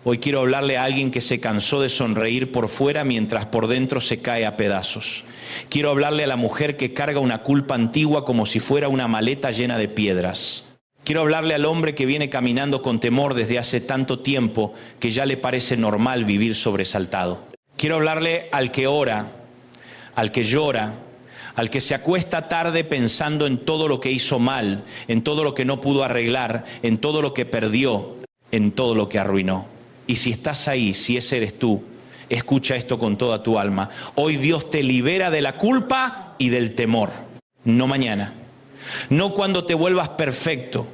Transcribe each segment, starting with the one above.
Hoy quiero hablarle a alguien que se cansó de sonreír por fuera mientras por dentro se cae a pedazos. Quiero hablarle a la mujer que carga una culpa antigua como si fuera una maleta llena de piedras. Quiero hablarle al hombre que viene caminando con temor desde hace tanto tiempo que ya le parece normal vivir sobresaltado. Quiero hablarle al que ora, al que llora, al que se acuesta tarde pensando en todo lo que hizo mal, en todo lo que no pudo arreglar, en todo lo que perdió, en todo lo que arruinó. Y si estás ahí, si ese eres tú, escucha esto con toda tu alma. Hoy Dios te libera de la culpa y del temor. No mañana, no cuando te vuelvas perfecto,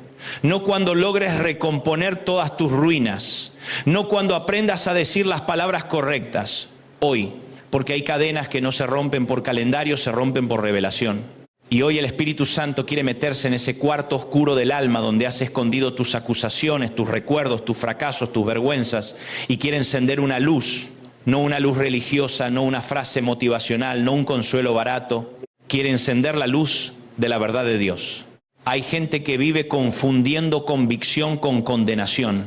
no cuando logres recomponer todas tus ruinas, no cuando aprendas a decir las palabras correctas. Hoy, porque hay cadenas que no se rompen por calendario, se rompen por revelación. Y hoy el Espíritu Santo quiere meterse en ese cuarto oscuro del alma donde has escondido tus acusaciones, tus recuerdos, tus fracasos, tus vergüenzas, y quiere encender una luz, no una luz religiosa, no una frase motivacional, no un consuelo barato. Quiere encender la luz de la verdad de Dios. Hay gente que vive confundiendo convicción con condenación,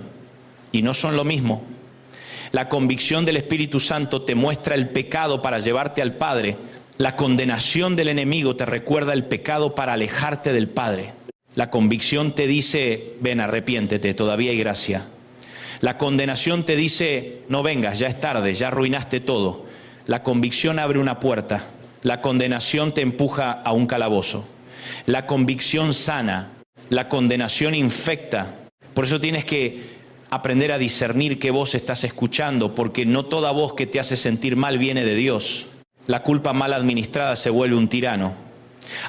y no son lo mismo. La convicción del Espíritu Santo te muestra el pecado para llevarte al Padre. La condenación del enemigo te recuerda el pecado para alejarte del Padre. La convicción te dice, ven, arrepiéntete, todavía hay gracia. La condenación te dice, no vengas, ya es tarde, ya arruinaste todo. La convicción abre una puerta. La condenación te empuja a un calabozo. La convicción sana, la condenación infecta. Por eso tienes que aprender a discernir qué voz estás escuchando, porque no toda voz que te hace sentir mal viene de Dios. La culpa mal administrada se vuelve un tirano.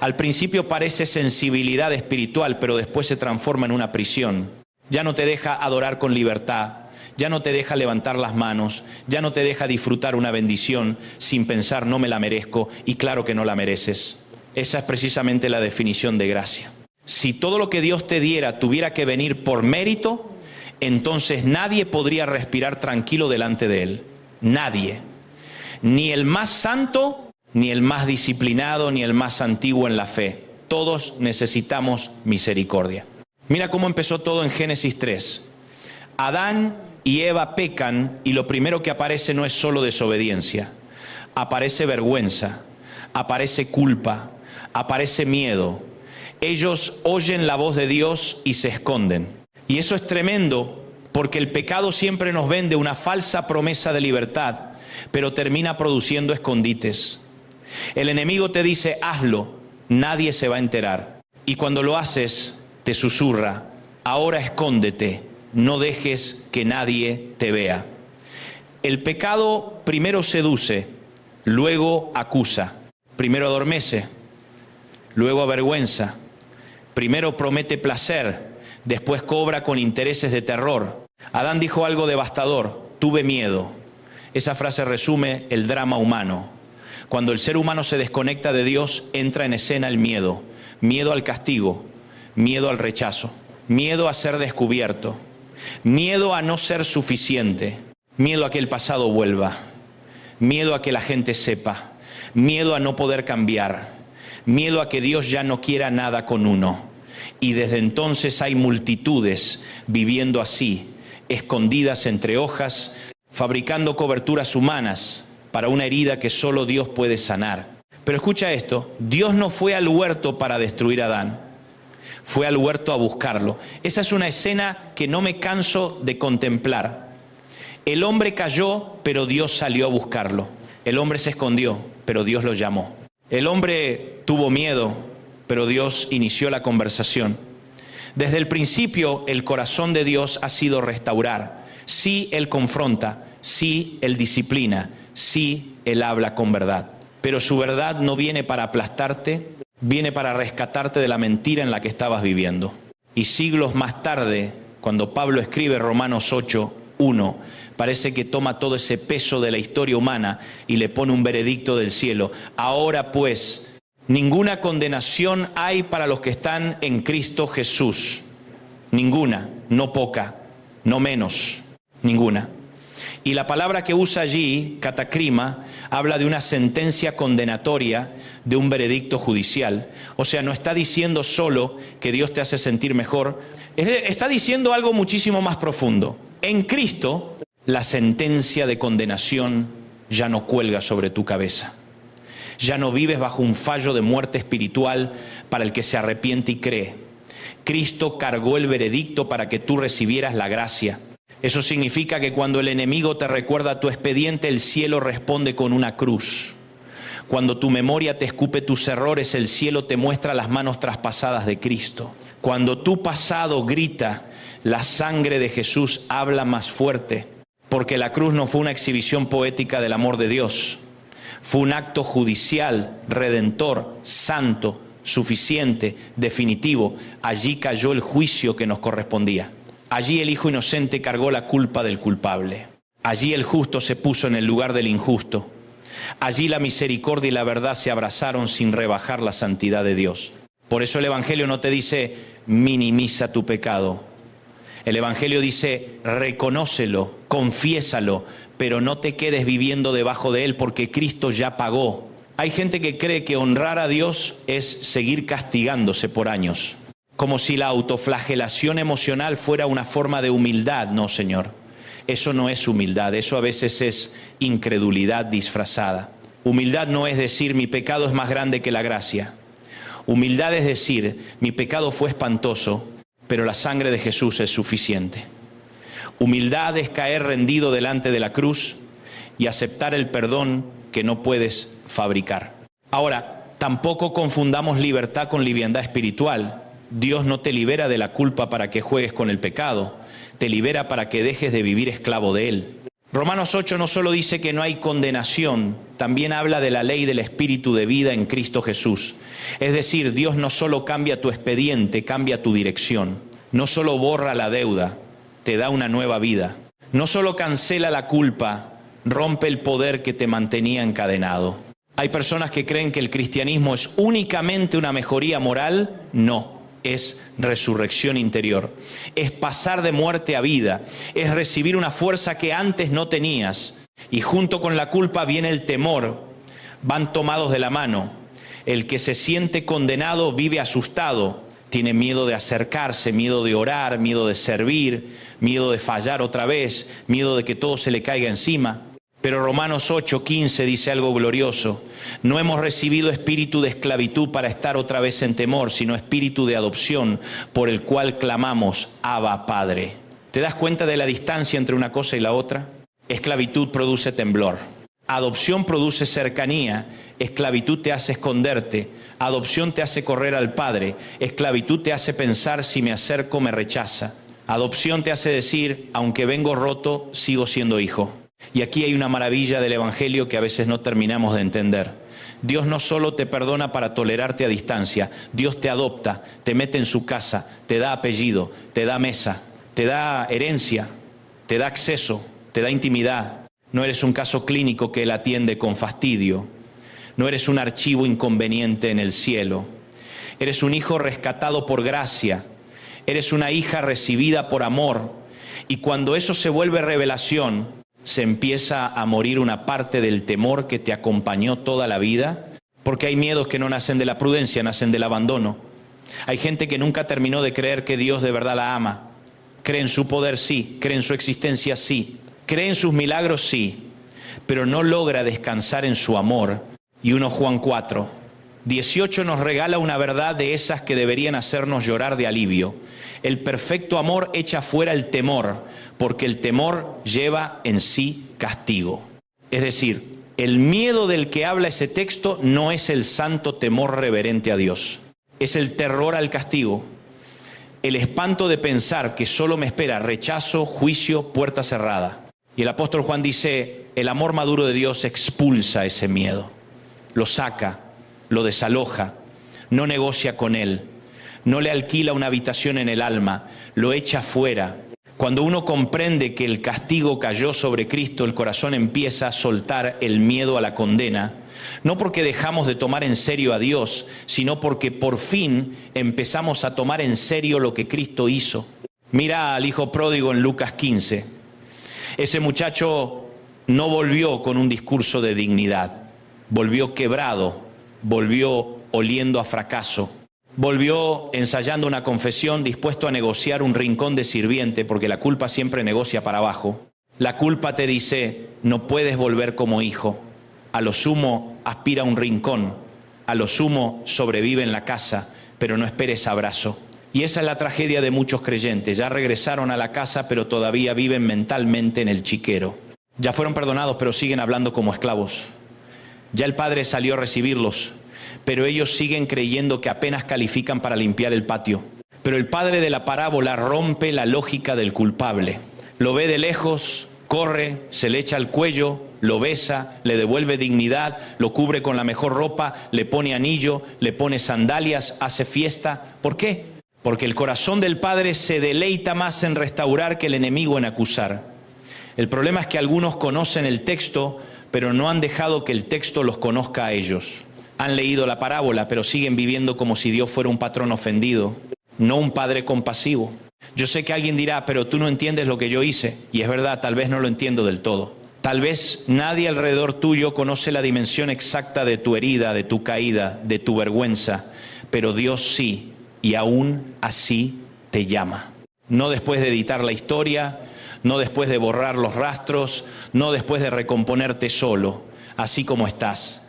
Al principio parece sensibilidad espiritual, pero después se transforma en una prisión. Ya no te deja adorar con libertad, ya no te deja levantar las manos, ya no te deja disfrutar una bendición sin pensar no me la merezco, y claro que no la mereces. Esa es precisamente la definición de gracia. Si todo lo que Dios te diera tuviera que venir por mérito, entonces nadie podría respirar tranquilo delante de Él. Nadie. Ni el más santo, ni el más disciplinado, ni el más antiguo en la fe. Todos necesitamos misericordia. Mira cómo empezó todo en Génesis 3. Adán y Eva pecan y lo primero que aparece no es solo desobediencia. Aparece vergüenza, aparece culpa, aparece miedo. Ellos oyen la voz de Dios y se esconden. Y eso es tremendo porque el pecado siempre nos vende una falsa promesa de libertad, pero termina produciendo escondites. El enemigo te dice, hazlo, nadie se va a enterar. Y cuando lo haces, te susurra, ahora escóndete, no dejes que nadie te vea. El pecado primero seduce, luego acusa, primero adormece, luego avergüenza, primero promete placer, después cobra con intereses de terror. Adán dijo algo devastador, tuve miedo. Esa frase resume el drama humano. Cuando el ser humano se desconecta de Dios, entra en escena el miedo. Miedo al castigo, miedo al rechazo, miedo a ser descubierto, miedo a no ser suficiente, miedo a que el pasado vuelva, miedo a que la gente sepa, miedo a no poder cambiar, miedo a que Dios ya no quiera nada con uno. Y desde entonces hay multitudes viviendo así, escondidas entre hojas, fabricando coberturas humanas para una herida que solo Dios puede sanar. Pero escucha esto, Dios no fue al huerto para destruir a Adán, fue al huerto a buscarlo. Esa es una escena que no me canso de contemplar. El hombre cayó, pero Dios salió a buscarlo. El hombre se escondió, pero Dios lo llamó. El hombre tuvo miedo, pero Dios inició la conversación. Desde el principio, el corazón de Dios ha sido restaurar. Sí, Él confronta, sí, Él disciplina, sí, Él habla con verdad. Pero su verdad no viene para aplastarte, viene para rescatarte de la mentira en la que estabas viviendo. Y siglos más tarde, cuando Pablo escribe Romanos 8:1, parece que toma todo ese peso de la historia humana y le pone un veredicto del cielo. Ahora pues, ninguna condenación hay para los que están en Cristo Jesús. Ninguna, no poca, no menos, ninguna. Y la palabra que usa allí, catacrima, habla de una sentencia condenatoria, de un veredicto judicial. O sea, no está diciendo solo que Dios te hace sentir mejor, está diciendo algo muchísimo más profundo. En Cristo, la sentencia de condenación ya no cuelga sobre tu cabeza. Ya no vives bajo un fallo de muerte espiritual para el que se arrepiente y cree. Cristo cargó el veredicto para que tú recibieras la gracia. Eso significa que cuando el enemigo te recuerda tu expediente, el cielo responde con una cruz. Cuando tu memoria te escupe tus errores, el cielo te muestra las manos traspasadas de Cristo. Cuando tu pasado grita, la sangre de Jesús habla más fuerte, porque la cruz no fue una exhibición poética del amor de Dios. Fue un acto judicial, redentor, santo, suficiente, definitivo. Allí cayó el juicio que nos correspondía. Allí el Hijo inocente cargó la culpa del culpable. Allí el justo se puso en el lugar del injusto. Allí la misericordia y la verdad se abrazaron sin rebajar la santidad de Dios. Por eso el Evangelio no te dice, minimiza tu pecado. El Evangelio dice, reconócelo, confiésalo, pero no te quedes viviendo debajo de él porque Cristo ya pagó. Hay gente que cree que honrar a Dios es seguir castigándose por años, como si la autoflagelación emocional fuera una forma de humildad. No, Señor, eso no es humildad, eso a veces es incredulidad disfrazada. Humildad no es decir, mi pecado es más grande que la gracia. Humildad es decir, mi pecado fue espantoso, pero la sangre de Jesús es suficiente. Humildad es caer rendido delante de la cruz y aceptar el perdón que no puedes fabricar. Ahora, tampoco confundamos libertad con liviandad espiritual. Dios no te libera de la culpa para que juegues con el pecado, te libera para que dejes de vivir esclavo de él. Romanos 8 no solo dice que no hay condenación, también habla de la ley del Espíritu de vida en Cristo Jesús. Es decir, Dios no solo cambia tu expediente, cambia tu dirección. No solo borra la deuda, te da una nueva vida. No solo cancela la culpa, rompe el poder que te mantenía encadenado. Hay personas que creen que el cristianismo es únicamente una mejoría moral. No, es resurrección interior. Es pasar de muerte a vida. Es recibir una fuerza que antes no tenías. Y junto con la culpa viene el temor. Van tomados de la mano. El que se siente condenado vive asustado. Tiene miedo de acercarse, miedo de orar, miedo de servir, miedo de fallar otra vez, miedo de que todo se le caiga encima. Pero Romanos 8:15 dice algo glorioso. No hemos recibido espíritu de esclavitud para estar otra vez en temor, sino espíritu de adopción por el cual clamamos, Abba, Padre. ¿Te das cuenta de la distancia entre una cosa y la otra? Esclavitud produce temblor. Adopción produce cercanía. Esclavitud te hace esconderte. Adopción te hace correr al Padre. Esclavitud te hace pensar, si me acerco me rechaza. Adopción te hace decir, aunque vengo roto, sigo siendo hijo. Y aquí hay una maravilla del Evangelio que a veces no terminamos de entender. Dios no solo te perdona para tolerarte a distancia, Dios te adopta, te mete en su casa, te da apellido, te da mesa, te da herencia, te da acceso, te da intimidad. No eres un caso clínico que Él atiende con fastidio. No eres un archivo inconveniente en el cielo. Eres un hijo rescatado por gracia. Eres una hija recibida por amor. Y cuando eso se vuelve revelación, se empieza a morir una parte del temor que te acompañó toda la vida, porque hay miedos que no nacen de la prudencia, nacen del abandono. Hay gente que nunca terminó de creer que Dios de verdad la ama. Cree en su poder, sí. Cree en su existencia, sí. Cree en sus milagros, sí. Pero no logra descansar en su amor. Y 1 Juan 4:18 nos regala una verdad de esas que deberían hacernos llorar de alivio. El perfecto amor echa fuera el temor, porque el temor lleva en sí castigo. Es decir, el miedo del que habla ese texto no es el santo temor reverente a Dios. Es el terror al castigo. El espanto de pensar que solo me espera rechazo, juicio, puerta cerrada. Y el apóstol Juan dice, el amor maduro de Dios expulsa ese miedo. Lo saca, lo desaloja, no negocia con él. No le alquila una habitación en el alma, lo echa fuera. Cuando uno comprende que el castigo cayó sobre Cristo, el corazón empieza a soltar el miedo a la condena. No porque dejamos de tomar en serio a Dios, sino porque por fin empezamos a tomar en serio lo que Cristo hizo. Mira al hijo pródigo en Lucas 15. Ese muchacho no volvió con un discurso de dignidad, volvió quebrado, volvió oliendo a fracaso. Volvió ensayando una confesión, dispuesto a negociar un rincón de sirviente, porque la culpa siempre negocia para abajo. La culpa te dice, no puedes volver como hijo. A lo sumo aspira a un rincón, a lo sumo sobrevive en la casa, pero no esperes abrazo. Y esa es la tragedia de muchos creyentes. Ya regresaron a la casa, pero todavía viven mentalmente en el chiquero. Ya fueron perdonados, pero siguen hablando como esclavos. Ya el Padre salió a recibirlos, pero ellos siguen creyendo que apenas califican para limpiar el patio. Pero el padre de la parábola rompe la lógica del culpable. Lo ve de lejos, corre, se le echa al cuello, lo besa, le devuelve dignidad, lo cubre con la mejor ropa, le pone anillo, le pone sandalias, hace fiesta. ¿Por qué? Porque el corazón del Padre se deleita más en restaurar que el enemigo en acusar. El problema es que algunos conocen el texto, pero no han dejado que el texto los conozca a ellos. Han leído la parábola, pero siguen viviendo como si Dios fuera un patrón ofendido, no un padre compasivo. Yo sé que alguien dirá, pero tú no entiendes lo que yo hice. Y es verdad, tal vez no lo entiendo del todo. Tal vez nadie alrededor tuyo conoce la dimensión exacta de tu herida, de tu caída, de tu vergüenza. Pero Dios sí, y aún así te llama. No después de editar la historia, no después de borrar los rastros, no después de recomponerte solo, así como estás.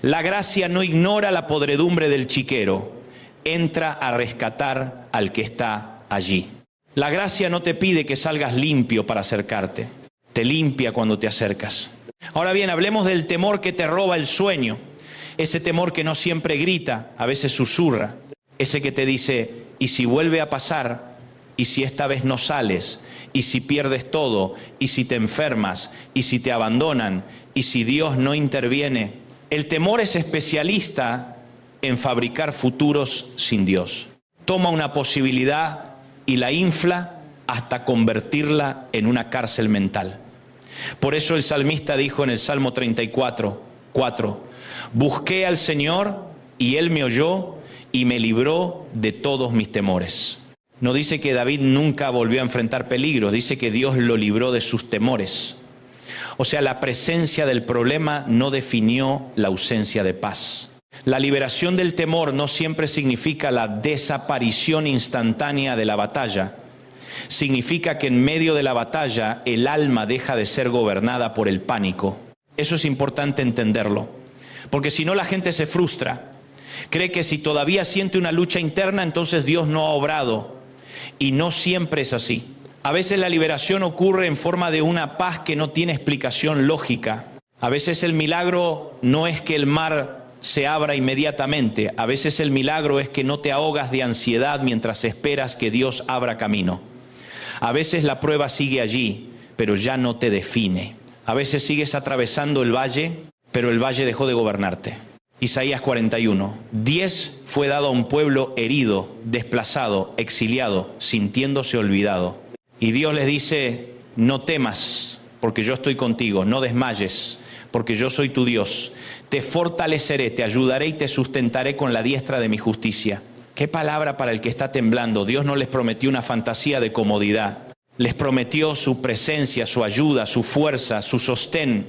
La gracia no ignora la podredumbre del chiquero, entra a rescatar al que está allí. La gracia no te pide que salgas limpio para acercarte, te limpia cuando te acercas. Ahora bien, hablemos del temor que te roba el sueño, ese temor que no siempre grita, a veces susurra, ese que te dice, ¿y si vuelve a pasar? ¿Y si esta vez no sales? ¿Y si pierdes todo? ¿Y si te enfermas? ¿Y si te abandonan? ¿Y si Dios no interviene? El temor es especialista en fabricar futuros sin Dios. Toma una posibilidad y la infla hasta convertirla en una cárcel mental. Por eso el salmista dijo en el Salmo 34:4, busqué al Señor y Él me oyó y me libró de todos mis temores. No dice que David nunca volvió a enfrentar peligros, dice que Dios lo libró de sus temores. O sea, la presencia del problema no definió la ausencia de paz. La liberación del temor no siempre significa la desaparición instantánea de la batalla. Significa que en medio de la batalla el alma deja de ser gobernada por el pánico. Eso es importante entenderlo, porque si no la gente se frustra. Cree que si todavía siente una lucha interna, entonces Dios no ha obrado. Y no siempre es así. A veces la liberación ocurre en forma de una paz que no tiene explicación lógica. A veces el milagro no es que el mar se abra inmediatamente. A veces el milagro es que no te ahogas de ansiedad mientras esperas que Dios abra camino. A veces la prueba sigue allí, pero ya no te define. A veces sigues atravesando el valle, pero el valle dejó de gobernarte. Isaías 41. 10 fue dado a un pueblo herido, desplazado, exiliado, sintiéndose olvidado. Y Dios les dice, no temas, porque yo estoy contigo, no desmayes, porque yo soy tu Dios. Te fortaleceré, te ayudaré y te sustentaré con la diestra de mi justicia. Qué palabra para el que está temblando. Dios no les prometió una fantasía de comodidad. Les prometió su presencia, su ayuda, su fuerza, su sostén.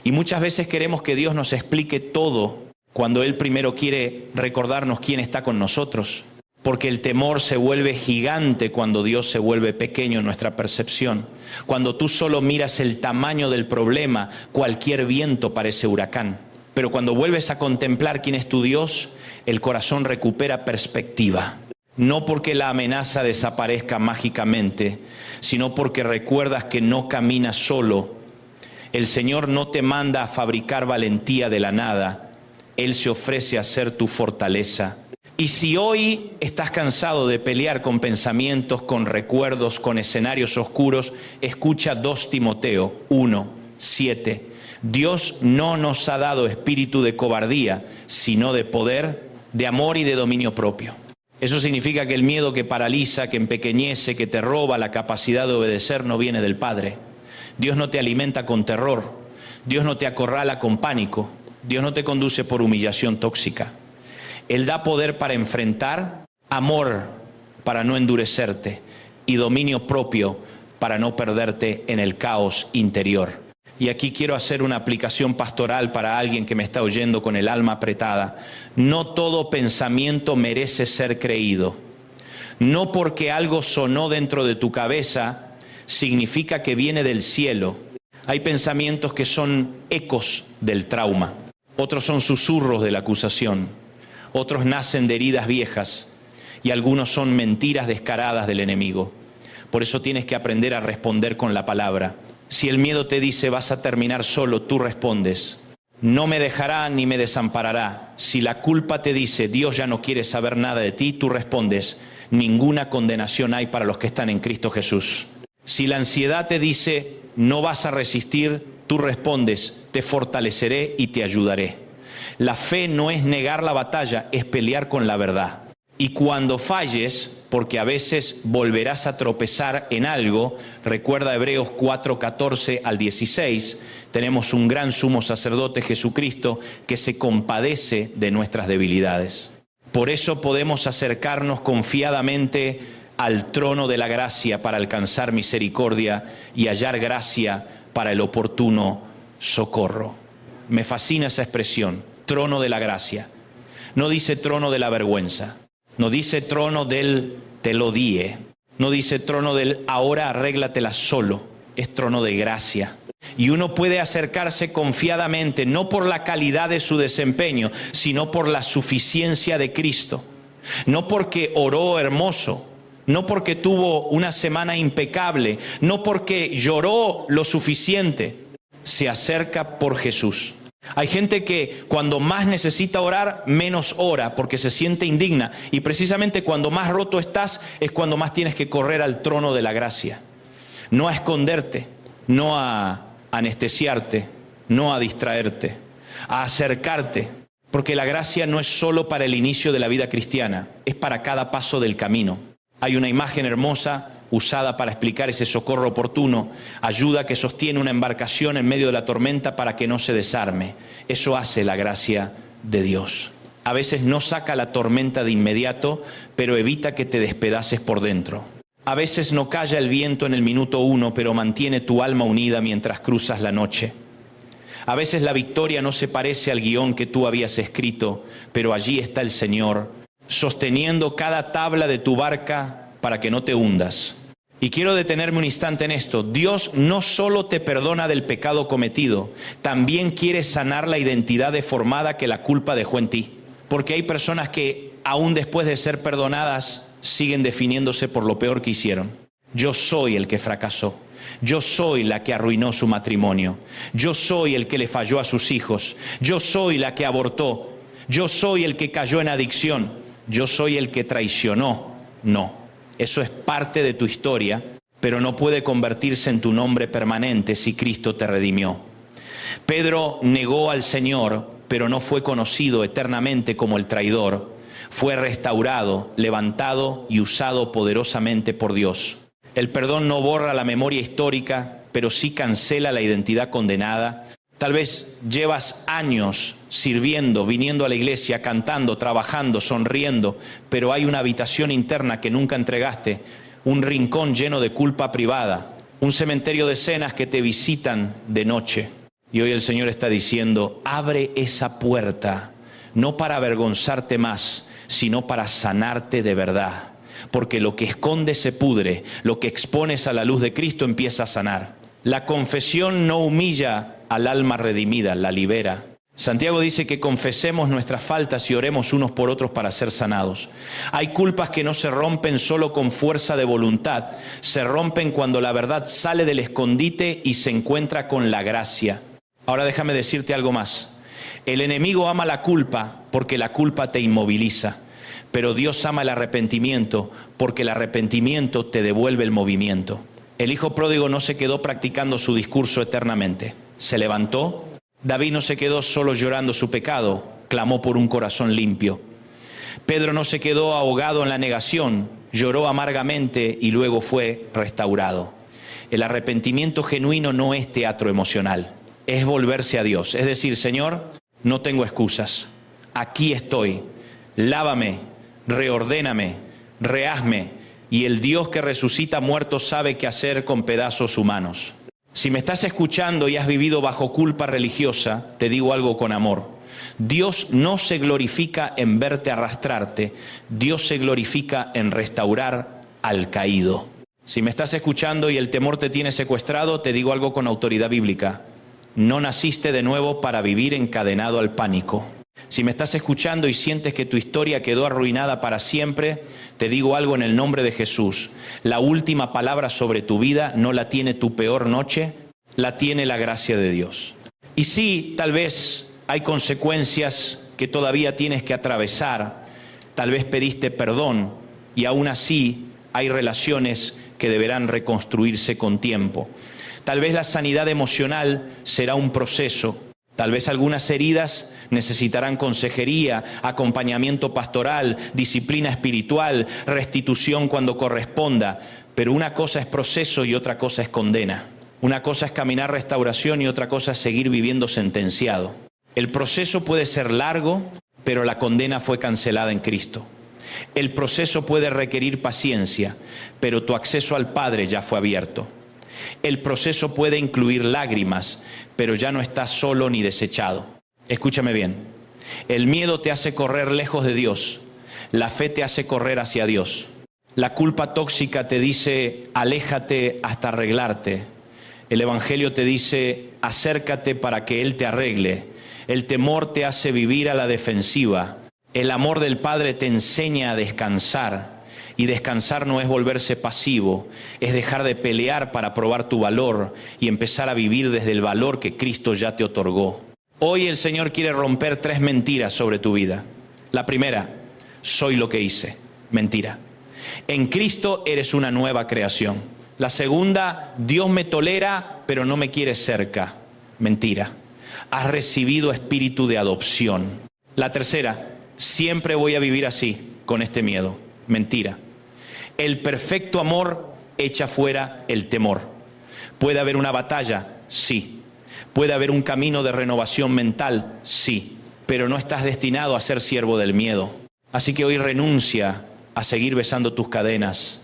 Y muchas veces queremos que Dios nos explique todo, cuando Él primero quiere recordarnos quién está con nosotros. Porque el temor se vuelve gigante cuando Dios se vuelve pequeño en nuestra percepción. Cuando tú solo miras el tamaño del problema, cualquier viento parece huracán. Pero cuando vuelves a contemplar quién es tu Dios, el corazón recupera perspectiva. No porque la amenaza desaparezca mágicamente, sino porque recuerdas que no caminas solo. El Señor no te manda a fabricar valentía de la nada. Él se ofrece a ser tu fortaleza. Y si hoy estás cansado de pelear con pensamientos, con recuerdos, con escenarios oscuros, escucha 2 Timoteo 1:7. Dios no nos ha dado espíritu de cobardía, sino de poder, de amor y de dominio propio. Eso significa que el miedo que paraliza, que empequeñece, que te roba la capacidad de obedecer no viene del Padre. Dios no te alimenta con terror. Dios no te acorrala con pánico. Dios no te conduce por humillación tóxica. Él da poder para enfrentar, amor para no endurecerte y dominio propio para no perderte en el caos interior. Y aquí quiero hacer una aplicación pastoral para alguien que me está oyendo con el alma apretada. No todo pensamiento merece ser creído. No porque algo sonó dentro de tu cabeza significa que viene del cielo. Hay pensamientos que son ecos del trauma. Otros son susurros de la acusación. Otros nacen de heridas viejas. Y algunos son mentiras descaradas del enemigo. Por eso tienes que aprender a responder con la palabra. Si el miedo te dice vas a terminar solo, tú respondes: no me dejará ni me desamparará. Si la culpa te dice Dios ya no quiere saber nada de ti, tú respondes: ninguna condenación hay para los que están en Cristo Jesús. Si la ansiedad te dice no vas a resistir, tú respondes: te fortaleceré y te ayudaré. La fe no es negar la batalla, es pelear con la verdad. Y cuando falles, porque a veces volverás a tropezar en algo, recuerda Hebreos 4:14 al 16, tenemos un gran sumo sacerdote, Jesucristo, que se compadece de nuestras debilidades. Por eso podemos acercarnos confiadamente al trono de la gracia para alcanzar misericordia y hallar gracia para el oportuno socorro. Me fascina esa expresión, trono de la gracia. No dice trono de la vergüenza. No dice trono del te lo die. No dice trono del ahora arréglatela solo. Es trono de gracia. Y uno puede acercarse confiadamente, no por la calidad de su desempeño, sino por la suficiencia de Cristo. No porque oró hermoso, no porque tuvo una semana impecable, no porque lloró lo suficiente. Se acerca por Jesús. Hay gente que cuando más necesita orar, menos ora porque se siente indigna. Y precisamente cuando más roto estás es cuando más tienes que correr al trono de la gracia. No a esconderte, no a anestesiarte, no a distraerte, a acercarte. Porque la gracia no es solo para el inicio de la vida cristiana, es para cada paso del camino. Hay una imagen hermosa usada para explicar ese socorro oportuno, ayuda que sostiene una embarcación en medio de la tormenta para que no se desarme. Eso hace la gracia de Dios. A veces no saca la tormenta de inmediato, pero evita que te despedaces por dentro. A veces no calla el viento en el minuto 1, pero mantiene tu alma unida mientras cruzas la noche. A veces la victoria no se parece al guión que tú habías escrito, pero allí está el Señor, sosteniendo cada tabla de tu barca para que no te hundas. Y quiero detenerme un instante en esto. Dios no solo te perdona del pecado cometido, también quiere sanar la identidad deformada que la culpa dejó en ti. Porque hay personas que, aún después de ser perdonadas, siguen definiéndose por lo peor que hicieron. Yo soy el que fracasó. Yo soy la que arruinó su matrimonio. Yo soy el que le falló a sus hijos. Yo soy la que abortó. Yo soy el que cayó en adicción. Yo soy el que traicionó. No. Eso es parte de tu historia, pero no puede convertirse en tu nombre permanente si Cristo te redimió. Pedro negó al Señor, pero no fue conocido eternamente como el traidor. Fue restaurado, levantado y usado poderosamente por Dios. El perdón no borra la memoria histórica, pero sí cancela la identidad condenada. Tal vez llevas años sirviendo, viniendo a la iglesia, cantando, trabajando, sonriendo, pero hay una habitación interna que nunca entregaste, un rincón lleno de culpa privada, un cementerio de escenas que te visitan de noche. Y hoy el Señor está diciendo: abre esa puerta, no para avergonzarte más, sino para sanarte de verdad. Porque lo que esconde se pudre, lo que expones a la luz de Cristo empieza a sanar. La confesión no humilla al alma redimida, la libera. Santiago dice que confesemos nuestras faltas y oremos unos por otros para ser sanados. Hay culpas que no se rompen solo con fuerza de voluntad, se rompen cuando la verdad sale del escondite y se encuentra con la gracia. Ahora déjame decirte algo más. El enemigo ama la culpa porque la culpa te inmoviliza, pero Dios ama el arrepentimiento porque el arrepentimiento te devuelve el movimiento. El hijo pródigo no se quedó practicando su discurso eternamente. Se levantó. David no se quedó solo llorando su pecado, clamó por un corazón limpio. Pedro no se quedó ahogado en la negación, lloró amargamente y luego fue restaurado. El arrepentimiento genuino no es teatro emocional, es volverse a Dios. Es decir, Señor, no tengo excusas, aquí estoy, lávame, reordéname, rehazme, y el Dios que resucita muertos sabe qué hacer con pedazos humanos. Si me estás escuchando y has vivido bajo culpa religiosa, te digo algo con amor. Dios no se glorifica en verte arrastrarte, Dios se glorifica en restaurar al caído. Si me estás escuchando y el temor te tiene secuestrado, te digo algo con autoridad bíblica. No naciste de nuevo para vivir encadenado al pánico. Si me estás escuchando y sientes que tu historia quedó arruinada para siempre, te digo algo en el nombre de Jesús. La última palabra sobre tu vida no la tiene tu peor noche, la tiene la gracia de Dios. Y sí, tal vez hay consecuencias que todavía tienes que atravesar. Tal vez pediste perdón y aún así hay relaciones que deberán reconstruirse con tiempo. Tal vez la sanidad emocional será un proceso. Tal vez algunas heridas necesitarán consejería, acompañamiento pastoral, disciplina espiritual, restitución cuando corresponda. Pero una cosa es proceso y otra cosa es condena. Una cosa es caminar restauración y otra cosa es seguir viviendo sentenciado. El proceso puede ser largo, pero la condena fue cancelada en Cristo. El proceso puede requerir paciencia, pero tu acceso al Padre ya fue abierto. El proceso puede incluir lágrimas, pero ya no estás solo ni desechado. Escúchame bien. El miedo te hace correr lejos de Dios. La fe te hace correr hacia Dios. La culpa tóxica te dice, aléjate hasta arreglarte. El Evangelio te dice, acércate para que Él te arregle. El temor te hace vivir a la defensiva. El amor del Padre te enseña a descansar. Y descansar no es volverse pasivo, es dejar de pelear para probar tu valor y empezar a vivir desde el valor que Cristo ya te otorgó. Hoy el Señor quiere romper 3 mentiras sobre tu vida. La primera, soy lo que hice. Mentira. En Cristo eres una nueva creación. La segunda, Dios me tolera, pero no me quiere cerca. Mentira. Has recibido espíritu de adopción. La tercera, siempre voy a vivir así, con este miedo. Mentira. El perfecto amor echa fuera el temor. ¿Puede haber una batalla? Sí. ¿Puede haber un camino de renovación mental? Sí. Pero no estás destinado a ser siervo del miedo. Así que hoy renuncia a seguir besando tus cadenas.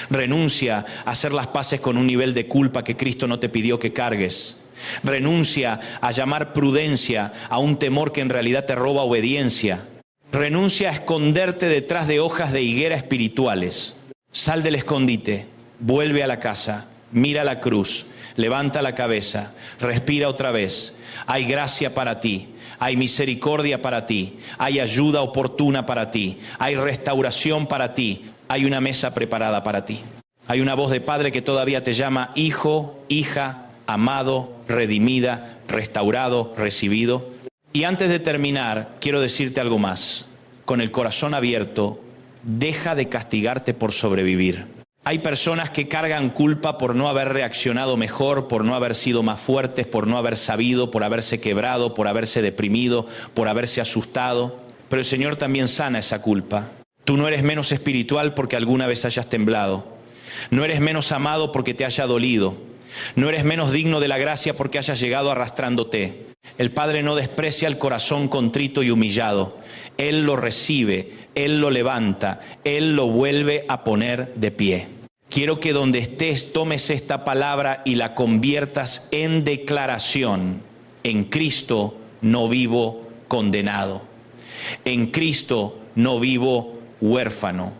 Renuncia a hacer las paces con un nivel de culpa que Cristo no te pidió que cargues. Renuncia a llamar prudencia a un temor que en realidad te roba obediencia. Renuncia a esconderte detrás de hojas de higuera espirituales. Sal del escondite, vuelve a la casa, mira la cruz, levanta la cabeza, respira otra vez. Hay gracia para ti, hay misericordia para ti, hay ayuda oportuna para ti, hay restauración para ti, hay una mesa preparada para ti. Hay una voz de Padre que todavía te llama hijo, hija, amado, redimida, restaurado, recibido. Y antes de terminar, quiero decirte algo más. Con el corazón abierto, deja de castigarte por sobrevivir. Hay personas que cargan culpa por no haber reaccionado mejor, por no haber sido más fuertes, por no haber sabido, por haberse quebrado, por haberse deprimido, por haberse asustado. Pero el Señor también sana esa culpa. Tú no eres menos espiritual porque alguna vez hayas temblado. No eres menos amado porque te haya dolido. No eres menos digno de la gracia porque hayas llegado arrastrándote. El Padre no desprecia el corazón contrito y humillado. Él lo recibe, Él lo levanta, Él lo vuelve a poner de pie. Quiero que donde estés tomes esta palabra y la conviertas en declaración. En Cristo no vivo condenado. En Cristo no vivo huérfano.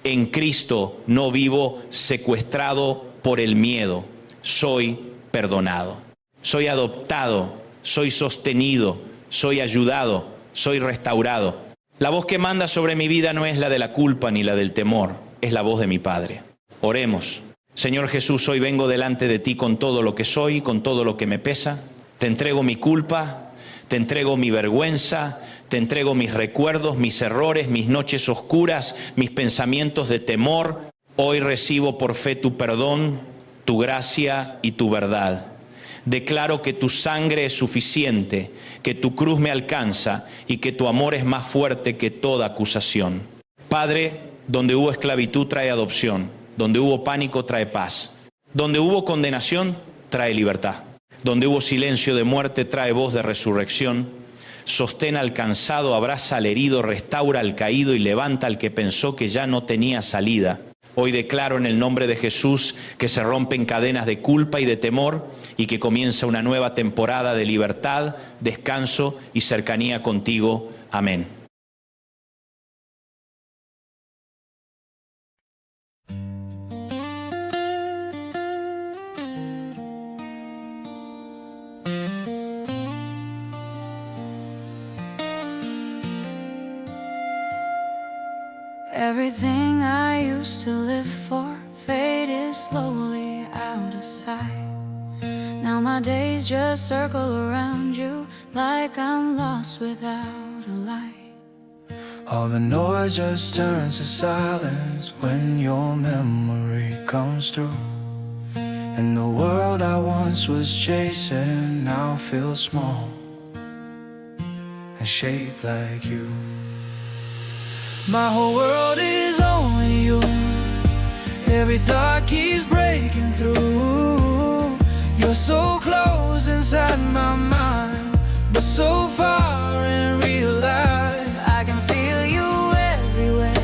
En Cristo no vivo secuestrado por el miedo. Soy perdonado. Soy adoptado. Soy sostenido. Soy ayudado. Soy restaurado. La voz que manda sobre mi vida no es la de la culpa ni la del temor. Es la voz de mi Padre. Oremos. Señor Jesús, hoy vengo delante de ti con todo lo que soy, con todo lo que me pesa. Te entrego mi culpa, te entrego mi vergüenza, te entrego mis recuerdos, mis errores, mis noches oscuras, mis pensamientos de temor. Hoy recibo por fe tu perdón, tu gracia y tu verdad. Declaro que tu sangre es suficiente, que tu cruz me alcanza y que tu amor es más fuerte que toda acusación. Padre, donde hubo esclavitud trae adopción, donde hubo pánico trae paz, donde hubo condenación trae libertad, donde hubo silencio de muerte trae voz de resurrección. Sostén al cansado, abraza al herido, restaura al caído y levanta al que pensó que ya no tenía salida. Hoy declaro en el nombre de Jesús que se rompen cadenas de culpa y de temor y que comienza una nueva temporada de libertad, descanso y cercanía contigo. Amén. Everything I used to live for faded slowly out of sight. Now my days just circle around you like I'm lost without a light. All the noise just turns to silence when your memory comes through. And the world I once was chasing now feels small and shaped like you. My whole world is only you. Every thought keeps breaking through. You're so close inside my mind, but so far in real life. I can feel you everywhere,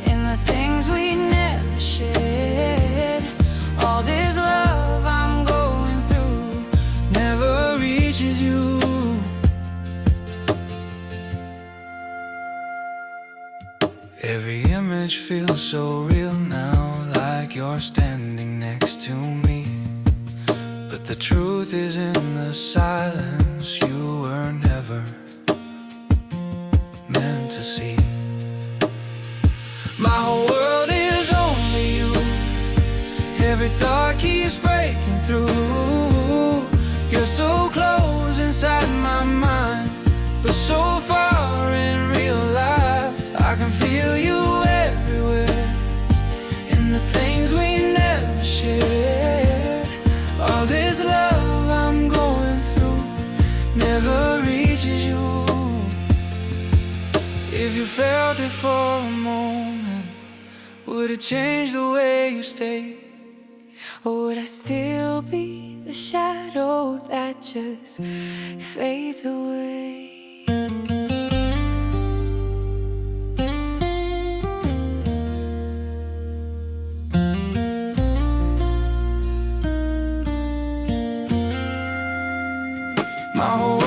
in the things we never shared. All this love I'm going through never reaches you. Every image feels so real now, like you're standing next to me. But the truth is in the silence, you were never meant to see. My whole world is only you. Every thought keeps breaking through. You're so close inside my mind, but so far in real life. I can feel you everywhere, in the things we never shared. All this love I'm going through never reaches you. If you felt it for a moment, would it change the way you stay? Or would I still be the shadow that just fades away? My whole